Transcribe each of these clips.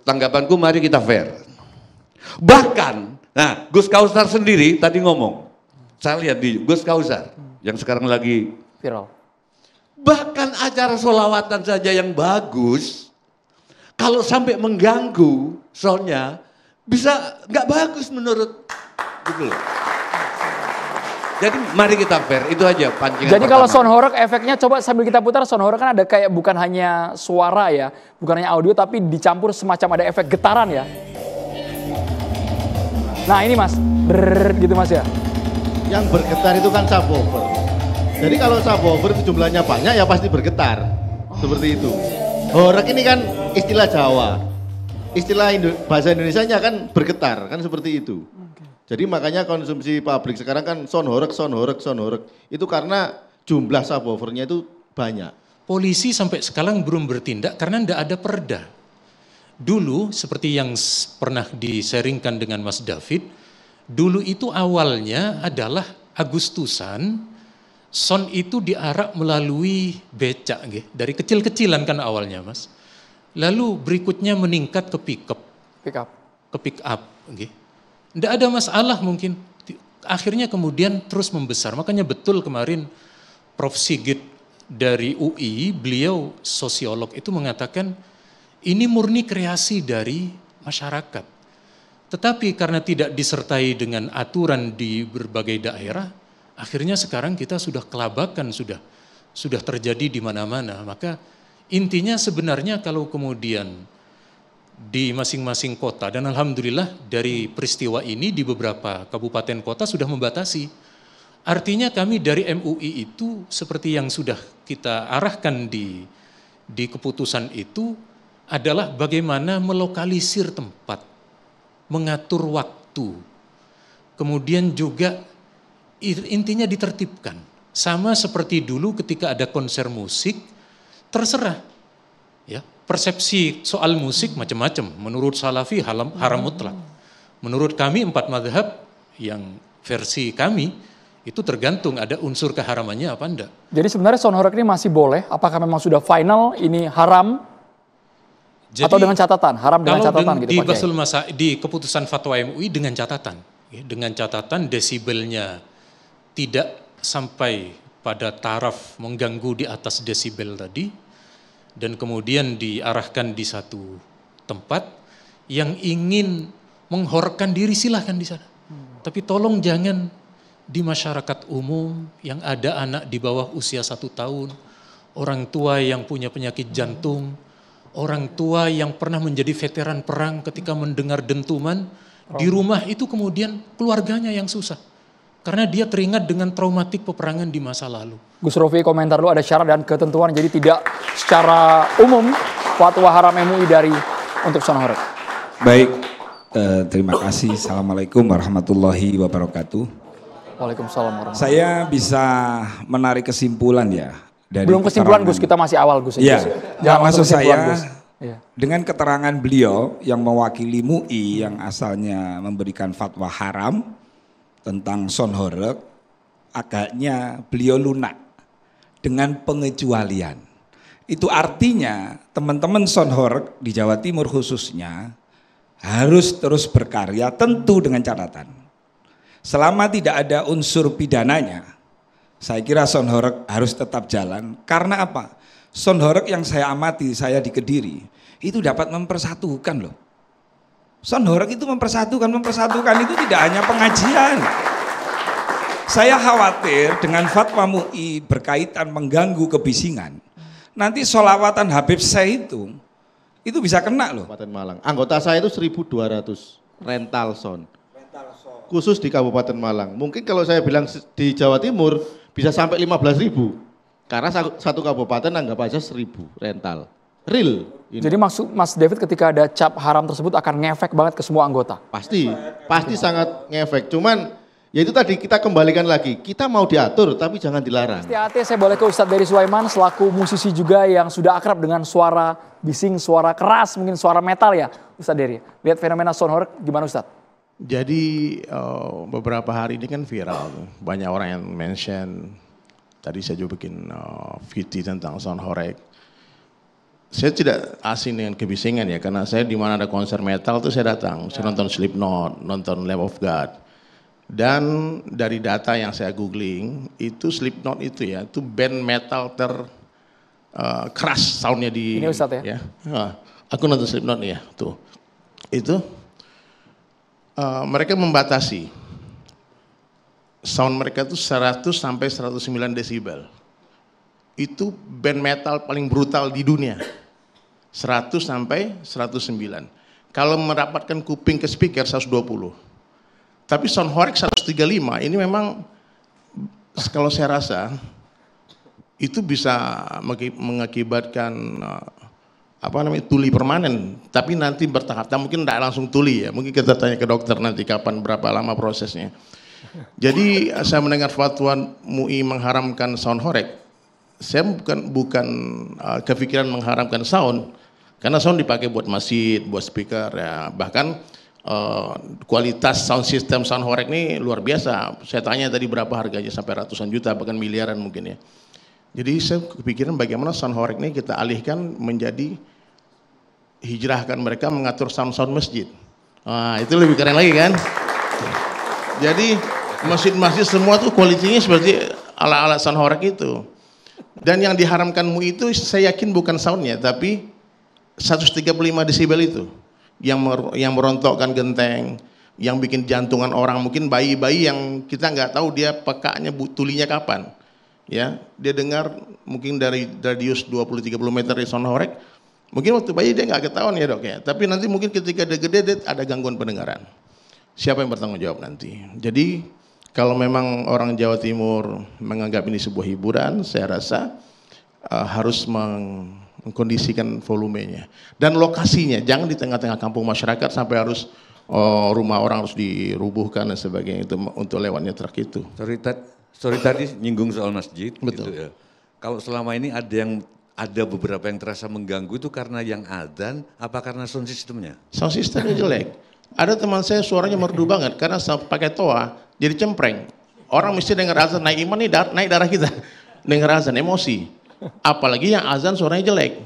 tanggapanku mari kita fair. Bahkan, nah Gus Kausar sendiri tadi ngomong, saya lihat di Gus Kausar yang sekarang lagi viral. Bahkan acara sholawatan saja yang bagus, kalau sampai mengganggu soundnya, bisa nggak bagus menurut gitu loh. Jadi mari kita fair, itu aja pancingan. Jadi kalau sound horeg efeknya coba sambil kita putar, sound horeg kan ada kayak bukan hanya suara ya, bukan hanya audio tapi dicampur semacam ada efek getaran ya. Nah ini mas, gitu mas ya. Yang bergetar itu kan subwoofer. Jadi kalau subwoofer itu jumlahnya banyak ya pasti bergetar. Seperti itu. Horeg ini kan istilah Jawa. Istilah bahasa Indonesianya kan bergetar, kan seperti itu. Jadi makanya konsumsi pabrik sekarang kan sound horeg. Itu karena jumlah subwoofernya itu banyak. Polisi sampai sekarang belum bertindak karena tidak ada perda. Dulu seperti yang pernah di-sharingkan dengan Mas David, dulu itu awalnya adalah Agustusan, sound itu diarak melalui becak, dari kecil-kecilan kan awalnya Mas. Lalu berikutnya meningkat ke pick up. Tidak ada masalah mungkin. Akhirnya kemudian terus membesar. Makanya betul kemarin Prof. Sigit dari UI, beliau sosiolog itu mengatakan ini murni kreasi dari masyarakat. Tetapi karena tidak disertai dengan aturan di berbagai daerah, akhirnya sekarang kita sudah kelabakan, sudah terjadi di mana-mana. Maka intinya sebenarnya kalau kemudian di masing-masing kota, dan alhamdulillah dari peristiwa ini di beberapa kabupaten kota sudah membatasi. Artinya kami dari MUI itu seperti yang sudah kita arahkan di keputusan itu adalah bagaimana melokalisir tempat, mengatur waktu, kemudian juga intinya ditertibkan. Sama seperti dulu ketika ada konser musik, terserah. Ya, persepsi soal musik macam-macam. Menurut Salafi haram mutlak. Menurut kami 4 mazhab yang versi kami itu tergantung ada unsur keharamannya apa enggak. Jadi sebenarnya sound horeg ini masih boleh? Apakah memang sudah final ini haram? Jadi, atau dengan catatan? Haram dengan catatan gitu Pak. Di keputusan fatwa MUI dengan catatan. Ya, dengan catatan desibelnya tidak sampai pada taraf mengganggu di atas desibel tadi. Dan kemudian diarahkan di satu tempat yang ingin menghorkan diri silahkan di sana. Tapi tolong jangan di masyarakat umum yang ada anak di bawah usia 1 tahun, orang tua yang punya penyakit jantung, orang tua yang pernah menjadi veteran perang ketika mendengar dentuman, di rumah itu kemudian keluarganya yang susah. Karena dia teringat dengan traumatik peperangan di masa lalu. Gus Rofi, komentar lu ada syarat dan ketentuan, jadi tidak secara umum fatwa haram MUI untuk sound horeg. Baik, terima kasih. Assalamualaikum warahmatullahi wabarakatuh. Waalaikumsalam warahmatullahi wabarakatuh. Saya bisa menarik kesimpulan ya. Dari belum kesimpulan Gus, kita masih awal Gus. Ya, maksud saya ya. Dengan keterangan beliau yang mewakili MUI yang asalnya memberikan fatwa haram tentang sound horeg, agaknya beliau lunak dengan pengecualian. Itu artinya teman-teman sound horeg di Jawa Timur khususnya harus terus berkarya, tentu dengan catatan. Selama tidak ada unsur pidananya, saya kira sound horeg harus tetap jalan. Karena apa? Sound horeg yang saya amati, saya di Kediri, itu dapat mempersatukan loh. Sound horeg itu mempersatukan itu tidak hanya pengajian. Saya khawatir dengan fatwa MUI berkaitan mengganggu kebisingan. Nanti sholawatan Habib saya itu bisa kena loh. Kabupaten Malang. Anggota saya itu 1.200 rental sound. Khusus di Kabupaten Malang. Mungkin kalau saya bilang di Jawa Timur bisa sampai 15.000. Karena satu kabupaten anggap aja 1.000 rental. Real. Ini. Jadi maksud Mas David ketika ada cap haram tersebut akan ngefek banget ke semua anggota? Pasti sangat ngefek. Cuman ya itu tadi kita kembalikan lagi, kita mau diatur tapi jangan dilarang. Hati-hati, saya boleh ke Ustadz Dery Sulaiman selaku musisi juga yang sudah akrab dengan suara bising, suara keras, mungkin suara metal ya Ustadz Dery. Lihat fenomena sound horeg gimana Ustadz? Jadi beberapa hari ini kan viral, banyak orang yang mention, tadi saya juga bikin video tentang sound horeg. saya tidak asing dengan kebisingan ya, karena saya di mana ada konser metal tuh saya datang. Saya nonton Slipknot, nonton Lamb of God. Dan dari data yang saya googling, itu Slipknot itu ya, itu band metal keras soundnya di... Ini Ustadz ya? Aku nonton Slipknot ya, tuh. Itu mereka membatasi sound mereka tuh 100 sampai 109 desibel. Itu band metal paling brutal di dunia. 100 sampai 109. Kalau merapatkan kuping ke speaker 120. Tapi Soundhoreg 135 ini memang kalau saya rasa itu bisa mengakibatkan tuli permanen, tapi nanti bertahap. Mungkin tidak langsung tuli ya. Mungkin kita tanya ke dokter nanti kapan berapa lama prosesnya. Jadi saya mendengar fatwa MUI mengharamkan Soundhoreg. Saya bukan kepikiran mengharamkan sound, karena sound dipakai buat masjid, buat speaker ya. Bahkan kualitas sound system Soundhoreg ini luar biasa. Saya tanya tadi berapa harganya, sampai ratusan juta, bahkan miliaran mungkin ya. Jadi saya kepikiran bagaimana Soundhoreg ini kita alihkan menjadi hijrahkan mereka mengatur sound masjid. Nah, itu lebih keren lagi kan. Jadi masjid-masjid semua tuh kualitinya seperti ala-ala Soundhoreg itu. Dan yang diharamkan MUI itu saya yakin bukan soundnya, tapi 135 desibel itu yang merontokkan genteng, yang bikin jantungan orang, mungkin bayi-bayi yang kita nggak tahu dia pekanya tulinya kapan, ya dia dengar mungkin dari radius 20-30 meter dari Soundhoreg, mungkin waktu bayi dia nggak ketahuan ya dok ya, tapi nanti mungkin ketika dia gede dia ada gangguan pendengaran. Siapa yang bertanggung jawab nanti? Jadi kalau memang orang Jawa Timur menganggap ini sebuah hiburan, saya rasa harus mengkondisikan volumenya. Dan lokasinya, jangan di tengah-tengah kampung masyarakat sampai harus rumah orang harus dirubuhkan dan sebagainya itu untuk lewatnya truk itu. Sorry tadi nyinggung soal masjid. Betul. Gitu ya. Kalau selama ini ada beberapa yang terasa mengganggu itu karena yang adzan, apa karena sound systemnya? Sound systemnya jelek. Ada teman saya suaranya merdu banget karena pakai toa jadi cempreng. Orang mesti dengar azan, naik iman nih, naik darah kita. Dengar azan emosi. Apalagi yang azan suaranya jelek.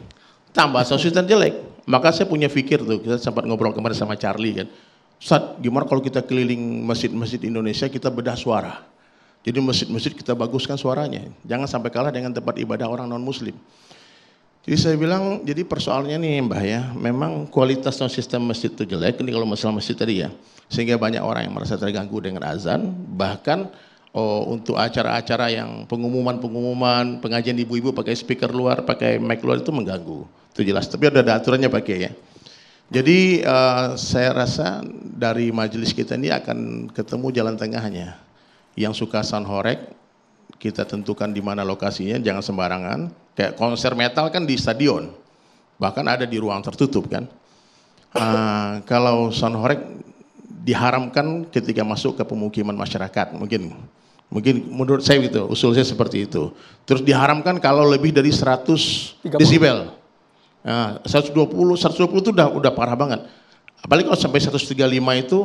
Tambah sound system jelek. Maka saya punya pikir tuh, kita sempat ngobrol kemarin sama Charlie kan. Ustadz, gimana kalau kita keliling masjid-masjid Indonesia kita bedah suara. Jadi masjid-masjid kita baguskan suaranya. Jangan sampai kalah dengan tempat ibadah orang non-muslim. Jadi saya bilang, jadi persoalannya nih Mbah ya, memang kualitas sound system masjid itu jelek, ini kalau masalah masjid tadi ya, sehingga banyak orang yang merasa terganggu dengan azan, bahkan untuk acara-acara yang pengumuman, pengajian ibu-ibu pakai speaker luar, pakai mic luar itu mengganggu, itu jelas, tapi ada aturannya pakai ya. Jadi saya rasa dari majelis kita ini akan ketemu jalan tengahnya, yang suka Soundhoreg, kita tentukan di mana lokasinya, jangan sembarangan. Kayak konser metal kan di stadion, bahkan ada di ruang tertutup kan. Kalau Soundhoreg diharamkan ketika masuk ke pemukiman masyarakat, mungkin menurut saya gitu, usul saya seperti itu. Terus diharamkan kalau lebih dari 100 desibel. 120 itu udah parah banget. Apalagi kalau sampai 135 itu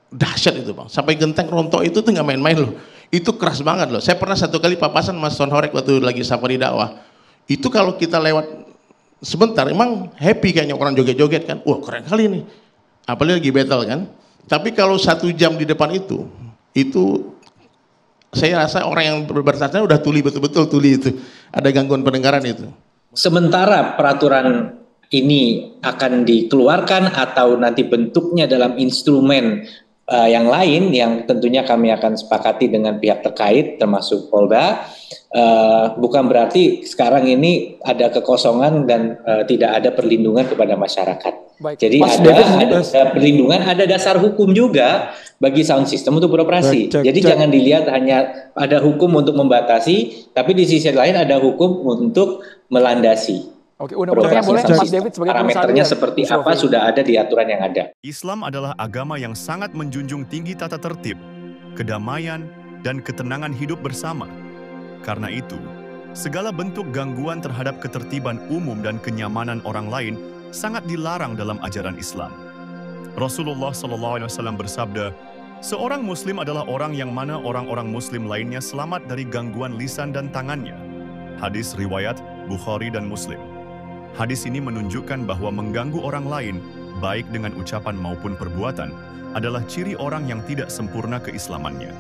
dahsyat itu bang. Sampai genteng rontok itu tuh nggak main-main loh. Itu keras banget loh. Saya pernah satu kali papasan Mas Soundhoreg waktu lagi safari dakwah. Itu kalau kita lewat sebentar, emang happy kayaknya orang joget-joget kan. Wah keren kali nih. Apalagi lagi battle kan. Tapi kalau 1 jam di depan itu saya rasa orang yang bertanya udah tuli betul-betul tuli itu. Ada gangguan pendengaran itu. Sementara peraturan ini akan dikeluarkan atau nanti bentuknya dalam instrumen yang lain yang tentunya kami akan sepakati dengan pihak terkait termasuk Polda, bukan berarti sekarang ini ada kekosongan dan tidak ada perlindungan kepada masyarakat. Baik. Jadi ada perlindungan, ada dasar hukum juga bagi sound system untuk beroperasi. Jadi jangan dilihat hanya ada hukum untuk membatasi, tapi di sisi lain ada hukum untuk melandasi. Oke, undang-undangnya boleh Mas David sebagai parameternya seperti apa sudah ada di aturan yang ada. Islam adalah agama yang sangat menjunjung tinggi tata tertib, kedamaian, dan ketenangan hidup bersama. Karena itu, segala bentuk gangguan terhadap ketertiban umum dan kenyamanan orang lain sangat dilarang dalam ajaran Islam. Rasulullah SAW bersabda, seorang Muslim adalah orang yang mana orang-orang Muslim lainnya selamat dari gangguan lisan dan tangannya. Hadis riwayat Bukhari dan Muslim. Hadis ini menunjukkan bahwa mengganggu orang lain, baik dengan ucapan maupun perbuatan, adalah ciri orang yang tidak sempurna keislamannya.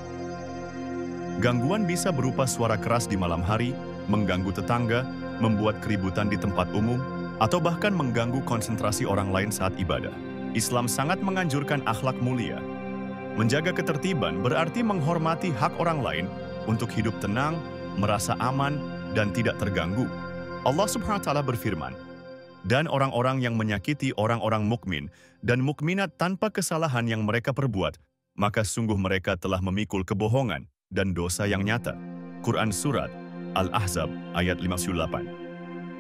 Gangguan bisa berupa suara keras di malam hari, mengganggu tetangga, membuat keributan di tempat umum, atau bahkan mengganggu konsentrasi orang lain saat ibadah. Islam sangat menganjurkan akhlak mulia. Menjaga ketertiban berarti menghormati hak orang lain untuk hidup tenang, merasa aman, dan tidak terganggu. Allah Subhanahu wa Ta'ala berfirman, "Dan orang-orang yang menyakiti orang-orang mukmin dan mukminat tanpa kesalahan yang mereka perbuat, maka sungguh mereka telah memikul kebohongan dan dosa yang nyata." Quran Surat Al-Ahzab ayat 58.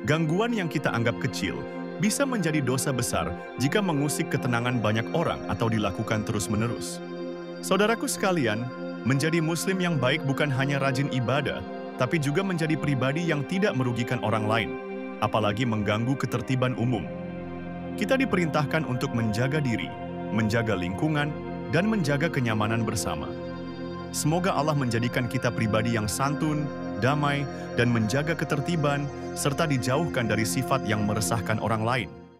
Gangguan yang kita anggap kecil bisa menjadi dosa besar jika mengusik ketenangan banyak orang atau dilakukan terus-menerus. Saudaraku sekalian, menjadi muslim yang baik bukan hanya rajin ibadah, tapi juga menjadi pribadi yang tidak merugikan orang lain, apalagi mengganggu ketertiban umum. Kita diperintahkan untuk menjaga diri, menjaga lingkungan, dan menjaga kenyamanan bersama. Semoga Allah menjadikan kita pribadi yang santun, damai, dan menjaga ketertiban, serta dijauhkan dari sifat yang meresahkan orang lain.